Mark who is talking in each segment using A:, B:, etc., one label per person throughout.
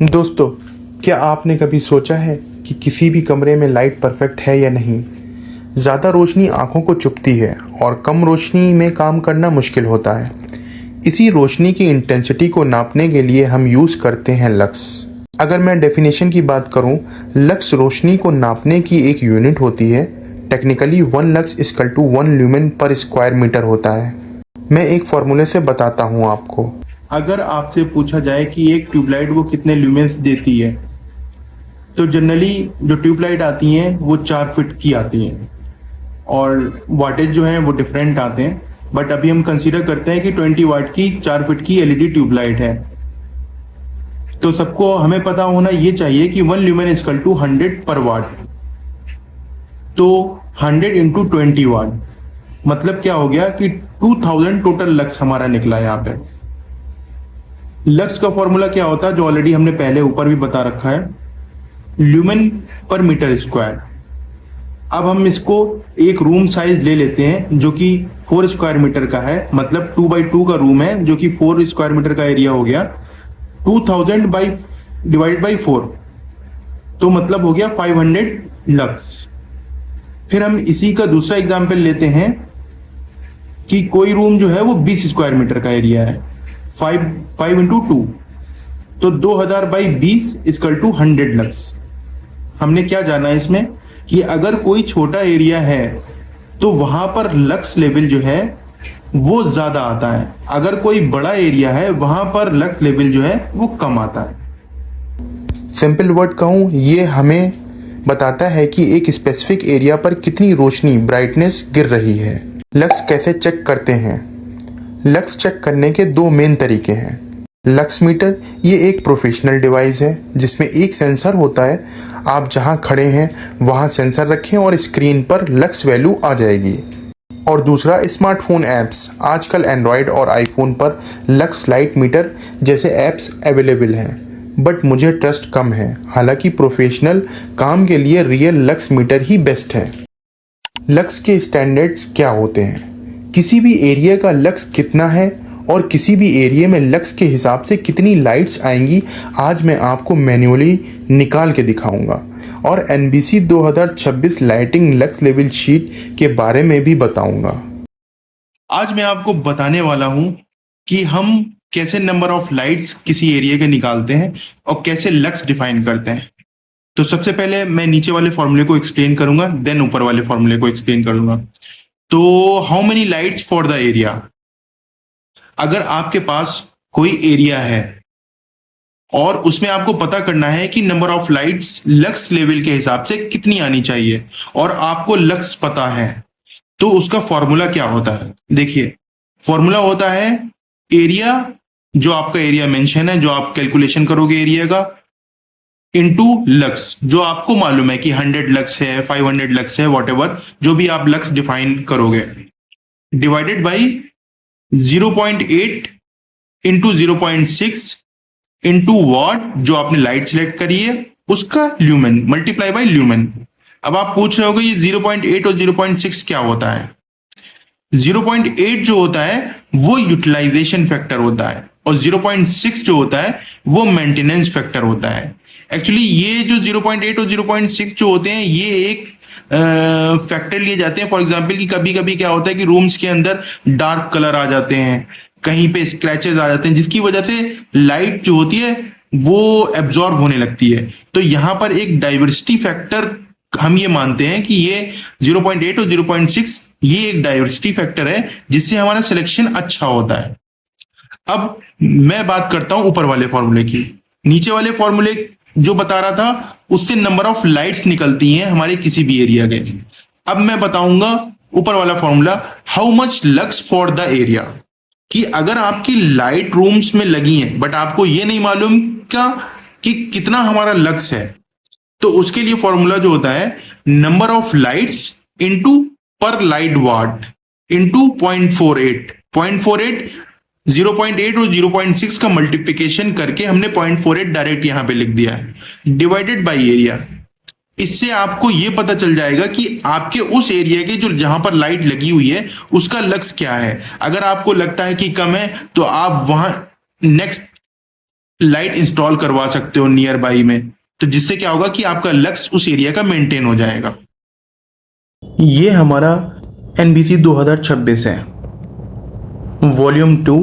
A: दोस्तों, क्या आपने कभी सोचा है कि किसी भी कमरे में लाइट परफेक्ट है या नहीं। ज़्यादा रोशनी आंखों को चुभती है और कम रोशनी में काम करना मुश्किल होता है। इसी रोशनी की इंटेंसिटी को नापने के लिए हम यूज़ करते हैं लक्स। अगर मैं डेफिनेशन की बात करूं, लक्स रोशनी को नापने की एक यूनिट होती है। Technically 1 lux equal to 1 lumen per square metre होता है। मैं एक फॉर्मूले से बताता हूं आपको।
B: अगर आपसे पूछा जाए कि एक ट्यूबलाइट वो कितने ल्यूमेंस देती है, तो जनरली जो ट्यूबलाइट आती हैं वो 4 फीट की आती हैं और वाटेज जो है वो डिफरेंट आते हैं। बट अभी हम कंसीडर करते हैं कि 20 वाट की 4 फीट की एलईडी ट्यूबलाइट है। तो सबको हमें पता होना ये चाहिए कि 1 ल्यूमेन इक्वल टू 100 पर वाट। तो 100 इंटू 20 वाट मतलब क्या हो गया कि 2000 टोटल लक्स हमारा निकला यहाँ पे। लक्स का फॉर्मूला क्या होता है, जो ऑलरेडी हमने पहले ऊपर भी बता रखा है, ल्यूमेन पर मीटर स्क्वायर। अब हम इसको एक रूम साइज ले लेते हैं जो कि 4 स्क्वायर मीटर का है, मतलब 2x2 का रूम है जो कि 4 स्क्वायर मीटर का एरिया हो गया। 2000 बाई डिवाइड बाई 4 तो मतलब हो गया 500 लक्स। फिर हम इसी का दूसरा एग्जाम्पल लेते हैं कि कोई रूम जो है वो 20 स्क्वायर मीटर का एरिया है। 5 इंटू 2 तो 2000 बाई 20 इक्वल टू 100 लक्स। हमने क्या जाना है इसमें कि अगर कोई छोटा एरिया है तो वहां पर लक्स लेवल जो है वो ज्यादा आता है, अगर कोई बड़ा एरिया है वहां पर लक्स लेवल जो है वो कम आता है।
A: सिंपल वर्ड कहूँ, ये हमें बताता है कि एक स्पेसिफिक एरिया पर कितनी रोशनी ब्राइटनेस गिर रही है। लक्स कैसे चेक करते हैं? लक्स चेक करने के 2 मेन तरीके हैं। लक्स मीटर ये एक प्रोफेशनल डिवाइस है जिसमें एक सेंसर होता है। आप जहां खड़े हैं वहां सेंसर रखें और स्क्रीन पर लक्स वैल्यू आ जाएगी। और दूसरा, स्मार्टफोन ऐप्स। आजकल एंड्रॉयड और आईफोन पर लक्स लाइट मीटर जैसे ऐप्स अवेलेबल हैं, बट मुझे ट्रस्ट कम है। हालांकि प्रोफेशनल काम के लिए रियल लक्स मीटर ही बेस्ट है। लक्स के स्टैंडर्ड्स क्या होते हैं? किसी भी एरिया का लक्स कितना है और किसी भी एरिया में लक्स के हिसाब से कितनी लाइट्स आएंगी, आज मैं आपको मैन्युअली निकाल के दिखाऊंगा और NBC 2026 lighting lux level sheet के बारे में भी बताऊंगा।
B: आज मैं आपको बताने वाला हूं कि हम कैसे नंबर ऑफ लाइट्स किसी एरिया के निकालते हैं और कैसे लक्स डिफाइन करते हैं। तो सबसे पहले मैं नीचे वाले फॉर्मूले को एक्सप्लेन करूंगा, देन ऊपर वाले फॉर्मूले को एक्सप्लेन करूंगा। तो how many lights for the area. अगर आपके पास कोई एरिया है और उसमें आपको पता करना है कि number of lights lux level के हिसाब से कितनी आनी चाहिए और आपको लक्स पता है, तो उसका फॉर्मूला क्या होता है? देखिए, फॉर्मूला होता है एरिया, जो आपका एरिया मेंशन है, जो आप कैलकुलेशन करोगे एरिया का, इनटू लक्स, जो आपको मालूम है कि 100 लक्स है, 500 लक्स है, वॉटेवर जो भी आप लक्स डिफाइन करोगे, divided by 0.8 into 0.6 into what जो आपने लाइट सिलेक्ट करी है उसका ल्यूमेन मल्टीप्लाई बाई ल्यूमेन। अब आप पूछ रहे होगे ये 0.8 और 0.6 क्या होता है? 0.8 जो होता है वो यूटिलाइजेशन फैक्टर होता है और 0.6 जो होता है वो मेंटेनेंस फैक्टर होता है। एक्चुअली ये जो 0.8 और 0.6 जो होते हैं ये एक फैक्टर लिए जाते हैं। फॉर एग्जांपल कि कभी कभी क्या होता है कि रूम्स के अंदर डार्क कलर आ जाते हैं, कहीं पे स्क्रैचेस आ जाते हैं, जिसकी वजह से लाइट जो होती है वो एब्जॉर्ब होने लगती है। तो यहाँ पर एक डाइवर्सिटी फैक्टर हम ये मानते हैं कि ये 0.8 और 0.6 ये एक डाइवर्सिटी फैक्टर है जिससे हमारा सिलेक्शन अच्छा होता है। अब मैं बात करता हूं ऊपर वाले फॉर्मूले की। नीचे वाले फॉर्मूले जो बता रहा था उससे नंबर ऑफ लाइट्स निकलती हैं हमारे किसी भी एरिया के। अब मैं बताऊंगा ऊपर वाला formula, how much lux for the area, कि अगर आपकी लाइट रूम्स में लगी है बट आपको ये नहीं मालूम क्या कि कितना हमारा लक्स है, तो उसके लिए फॉर्मूला जो होता है नंबर ऑफ लाइट्स इंटू पर लाइट वाट इंटू 0.48। 0.48 0.8 और 0.6 का मल्टीप्लिकेशन करके हमने 0.48 डायरेक्ट यहां पे लिख दिया है, डिवाइडेड बाई एरिया। इससे आपको ये पता चल जाएगा कि आपके उस एरिया के जो जहां पर लाइट लगी हुई है उसका लक्स क्या है। अगर आपको लगता है कि कम है तो आप वहां नेक्स्ट लाइट इंस्टॉल करवा सकते हो नियर बाई में, तो जिससे क्या होगा कि आपका लक्स उस एरिया का मेंटेन हो जाएगा। ये हमारा NBC 2026 है, volume 2,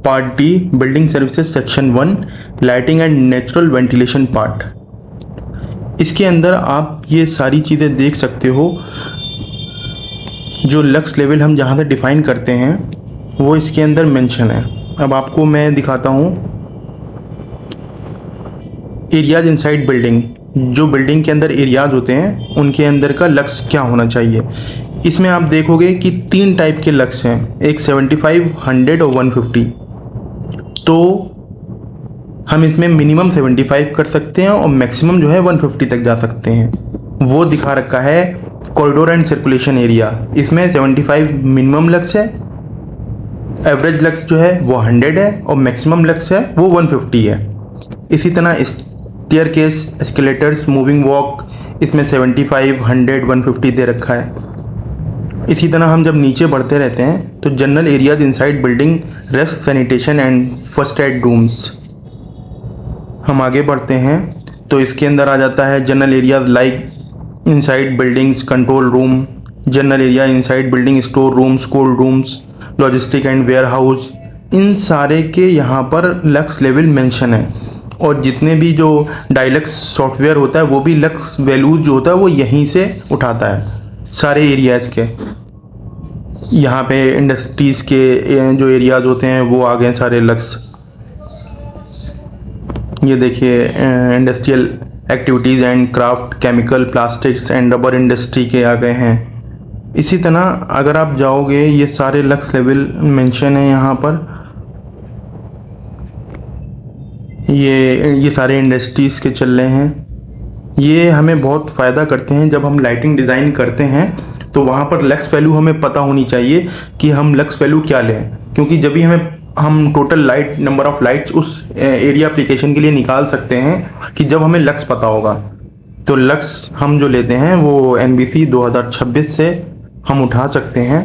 B: part D, building services section 1, lighting and natural ventilation part. इसके अंदर आप ये सारी चीज़ें देख सकते हो। जो लक्स लेवल हम जहाँ से डिफाइन करते हैं वो इसके अंदर मेंशन है। अब आपको मैं दिखाता हूँ एरियाज इनसाइड बिल्डिंग। जो बिल्डिंग के अंदर एरियाज होते हैं उनके अंदर का लक्स क्या होना चाहिए। इसमें आप देखोगे कि 3 टाइप के लक्स हैं, एक 75, 100 और 150। तो हम इसमें मिनिमम 75 कर सकते हैं और मैक्सिमम जो है 150 तक जा सकते हैं। वो दिखा रखा है कॉरिडोर एंड सर्कुलेशन एरिया। इसमें 75 मिनिमम लक्स है, एवरेज लक्स जो है वो 100 है और मैक्सिमम लक्स है वो 150 है। इसी तरह स्टेयरकेस, एस्केलेटर्स, मूविंग वॉक, इसमें 75, 100, 150 दे रखा है। इसी तरह हम जब नीचे बढ़ते रहते हैं तो general areas inside building, rest, sanitation and first aid rooms. हम आगे बढ़ते हैं तो इसके अंदर आ जाता है general areas like inside buildings, control room, general area inside building, store rooms, cold rooms, logistic and warehouse. इन सारे के यहाँ पर लक्स लेवल मेंशन है और जितने भी जो डायलक्स सॉफ्टवेयर होता है वो भी लक्स वैल्यूज जो होता है वो यहीं से उठाता है सारे एरियाज़ के। यहाँ पे इंडस्ट्रीज़ के जो एरियाज़ होते हैं वो आ गए सारे लक्स। ये देखिए industrial activities and craft, chemical, plastics and rubber industry के आ गए हैं। इसी तरह अगर आप जाओगे ये सारे लक्स लेवल मेंशन है यहाँ पर। ये सारे इंडस्ट्रीज़ के चल रहे हैं। ये हमें बहुत फ़ायदा करते हैं जब हम लाइटिंग डिज़ाइन करते हैं, तो वहाँ पर लक्स वैल्यू हमें पता होनी चाहिए कि हम लक्स वैल्यू क्या लें, क्योंकि जब भी हम total light number of lights उस एरिया एप्लीकेशन के लिए निकाल सकते हैं कि जब हमें लक्स पता होगा। तो लक्स हम जो लेते हैं वो NBC 2026 से हम उठा सकते हैं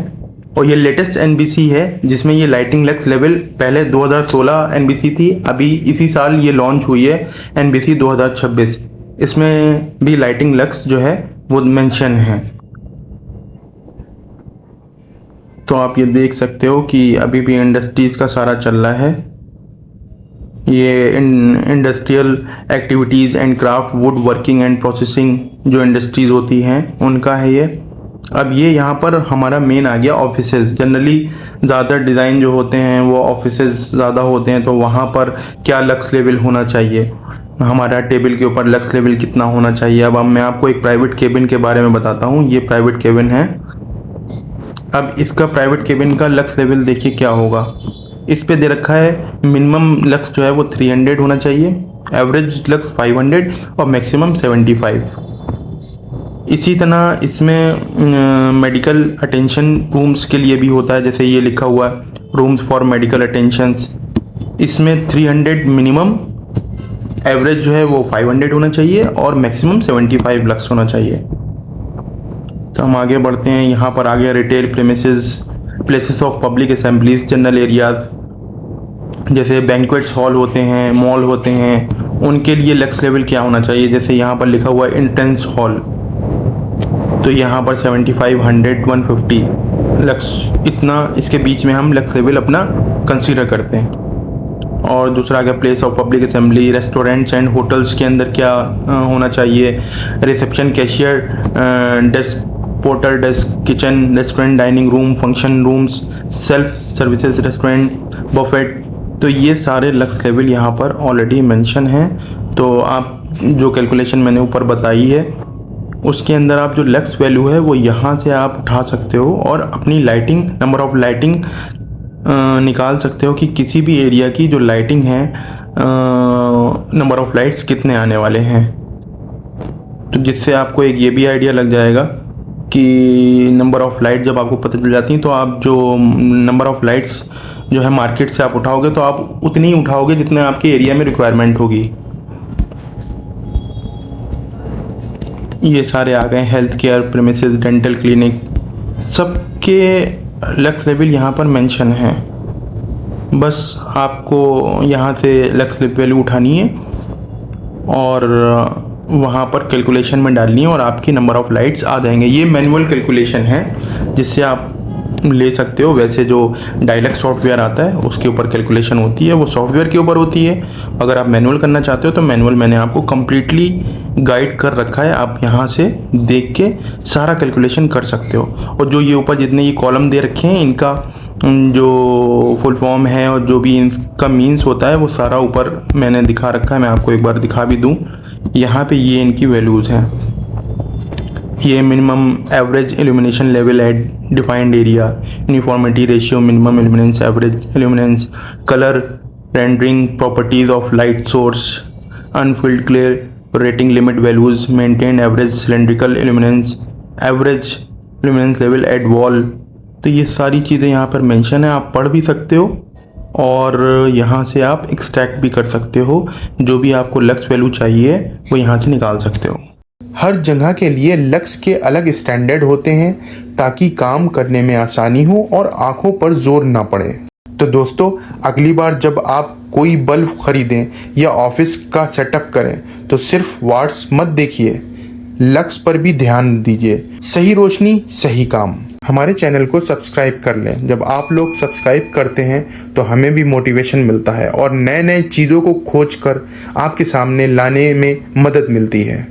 B: और ये लेटेस्ट NBC है जिसमें ये लाइटिंग लक्स लेवल पहले 2016 NBC थी, अभी इसी साल ये लॉन्च हुई है NBC 2026। इसमें भी लाइटिंग लक्स जो है वो मेंशन है। तो आप ये देख सकते हो कि अभी भी इंडस्ट्रीज़ का सारा चल रहा है। ये industrial activities and craft, would working and processing जो इंडस्ट्रीज़ होती हैं उनका है ये। अब ये यहाँ पर हमारा मेन आ गया ऑफिसेज। जनरली ज़्यादा डिज़ाइन जो होते हैं वो ऑफिसेज ज़्यादा होते हैं, तो वहाँ पर क्या लक्स लेवल होना चाहिए, हमारा टेबल के ऊपर लक्स लेवल कितना होना चाहिए। अब मैं आपको एक प्राइवेट केबिन के बारे में बताता हूँ। ये प्राइवेट केबिन है। अब इसका प्राइवेट केबिन का लक्स लेवल देखिए क्या होगा। इस पे दे रखा है मिनिमम लक्स जो है वो 300 होना चाहिए, एवरेज लक्स 500 और मैक्सिमम 75। इसी तरह इसमें मेडिकल अटेंशन रूम्स के लिए भी होता है, जैसे ये लिखा हुआ है रूम्स फॉर मेडिकल अटेंशंस। इसमें 300 मिनिमम, एवरेज जो है वो 500 होना चाहिए और मैक्सिमम 75 लक्स होना चाहिए। तो हम आगे बढ़ते हैं। यहाँ पर आ गया retail premises, places of public assemblies, general areas, जैसे बैंक्वेट्स हॉल होते हैं, मॉल होते हैं, उनके लिए लक्स लेवल क्या होना चाहिए। जैसे यहाँ पर लिखा हुआ है एंट्रेंस हॉल, तो यहाँ पर 75, 100, 150 लक्स, इतना इसके बीच में हम लक्स लेवल अपना कंसीडर करते हैं। और दूसरा आ गया place of public assembly, restaurants and hotels के अंदर क्या होना चाहिए, reception, cashier desk, porter desk, kitchen, restaurant, dining room, function rooms, self services restaurant, Buffett. तो ये सारे लक्स लेवल यहाँ पर ऑलरेडी मेंशन हैं। तो आप जो कैलकुलेशन मैंने ऊपर बताई है उसके अंदर आप जो लक्स वैल्यू है वो यहाँ से आप उठा सकते हो और अपनी लाइटिंग, नंबर ऑफ़ लाइटिंग निकाल सकते हो कि किसी भी एरिया की जो लाइटिंग है नंबर ऑफ़ लाइट्स कितने आने वाले हैं। तो जिससे आपको एक ये भी आइडिया लग जाएगा कि नंबर ऑफ़ लाइट जब आपको पता चल जाती हैं तो आप जो नंबर ऑफ़ लाइट्स जो है मार्केट से आप उठाओगे तो आप उतनी ही उठाओगे जितने आपके एरिया में रिक्वायरमेंट होगी। ये सारे आ गए health care premises, dental clinic, सबके लक्स लेवल यहाँ पर मेंशन है।
A: बस आपको यहाँ से लक्स स्लिप वैल्यू उठानी है और वहाँ पर कैलकुलेशन में डालनी है और आपकी नंबर ऑफ लाइट्स आ जाएंगे। ये मैनुअल कैलकुलेशन है जिससे आप ले सकते हो। वैसे जो डायलक्स सॉफ्टवेयर आता है उसके ऊपर कैलकुलेशन होती है, वो सॉफ्टवेयर के ऊपर होती है। अगर आप मैनुअल करना चाहते हो तो मैनुअल मैंने आपको कम्प्लीटली गाइड कर रखा है, आप यहाँ से देख के सारा कैलकुलेशन कर सकते हो। और जो ये ऊपर जितने ये कॉलम दे रखे हैं इनका जो फुल फॉर्म है और जो भी इनका मीन्स होता है वो सारा ऊपर मैंने दिखा रखा है। मैं आपको एक बार दिखा भी दूँ, यहाँ पे ये इनकी वैल्यूज़ हैं। ये minimum average illumination level at defined area, uniformity ratio, minimum illuminance, average illuminance, colour rendering, properties of light source, unified glare rating limit values, maintain average cylindrical illuminance, average illuminance level at wall. तो ये सारी चीज़ें यहाँ पर mention है, आप पढ़ भी सकते हो और यहाँ से आप एक्सट्रैक्ट भी कर सकते हो। जो भी आपको लक्स वैल्यू चाहिए वो यहाँ से निकाल सकते हो। हर जगह के लिए लक्स के अलग स्टैंडर्ड होते हैं ताकि काम करने में आसानी हो और आंखों पर जोर ना पड़े। तो दोस्तों, अगली बार जब आप कोई बल्ब खरीदें या ऑफिस का सेटअप करें तो सिर्फ वाट्स मत देखिए, लक्स पर भी ध्यान दीजिए। सही रोशनी सही काम। हमारे चैनल को सब्सक्राइब कर लें। जब आप लोग सब्सक्राइब करते हैं तो हमें भी मोटिवेशन मिलता है और नए नए चीज़ों को खोज कर आपके सामने लाने में मदद मिलती है।